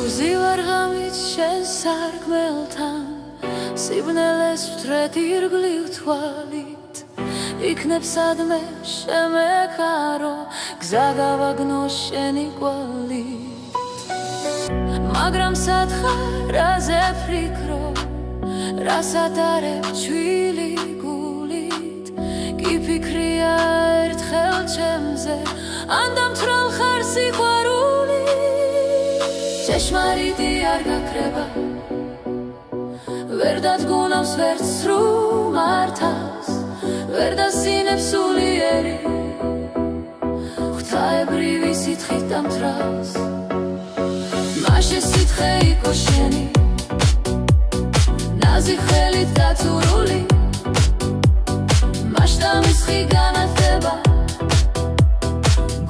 ვზივარ ღამით შენ სარკმელთან სიბნელეს ვთრეთ ირგლივ თვალით იქნებ სადმე შემექარო გზა გავაგნო შენი კვალით მაგრამ სათხარ რაზე ვფიქრო რას ატარებ ჩვილი გულით კი ფიქრია ერთხელ ჩემზე ან დამთვრალ ხარ სიყვარული ჭეშმარიტი არ გაქრება ვერ დადგუნავს ვერც სრულ მართას ვერ დასინებს სულიერი ღვთაებრივი სითხით დამთრავს მაშე სითხე იყო შენი ნაზი ხელით დაცურული მაშტამის ხი განათება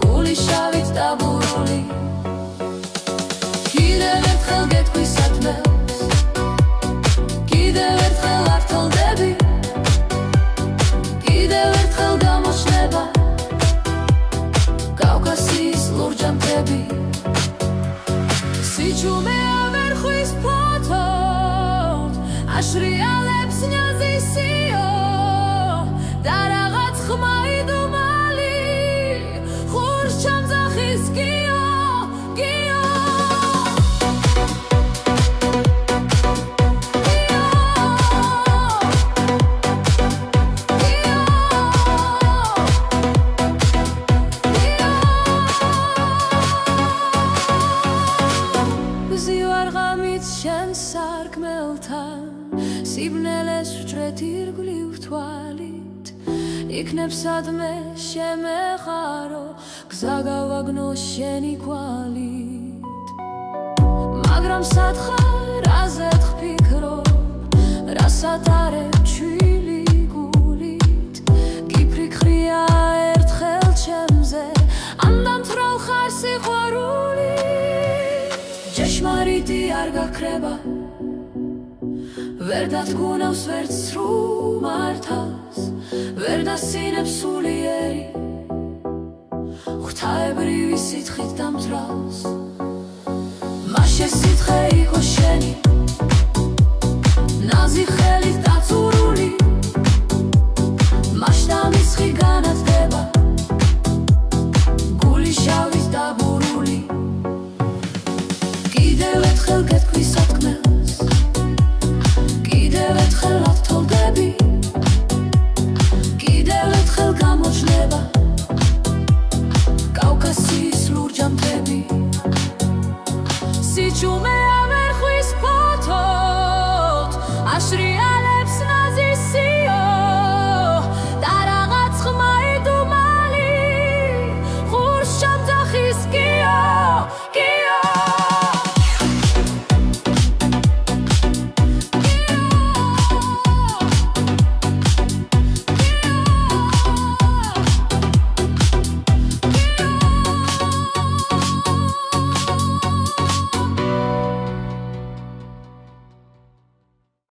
გული შავით დაბურული კიდევ ერთხელ გეტყვი სათმელს კიდევ ერთხელ ართლდები კიდევ ერთხელ გამოჩნდება კავკასიის ლურჯამთები სიჩუმე ავერხვის ფოთოლ აშრიალებს ნაზისიო და რაღაც ხმა იდუმალი ხურს ჩამძახის გიო გიო ვზივარ ღამით შენ სარკმელთან სიბნელეს ვთრეთ ირგლივ თვალით იქნებ სადმე შემეყარო გზა გავაგნო შენი კვალით მაგრამ სათხარ რაზე ვფიქრობ რას ატარებ ჩვილი გულით კი ფიქრია ერთხელ ჩემზე ან დამთვრალ ხარ სიყვარული ჭეშმარიტი არ გაქრება ვერ დადგუნავს ვერც სრულ მართას ვერ დასინებს სულიერი ღვთაებრივი სითხით დამთრავს მაშე სითხე იყო შენი ნაზი ხელით დაცურული მაშტამის ხი განათდება გული შავით დაბურული კიდევ ერთხელ გეტყვი სათქმელს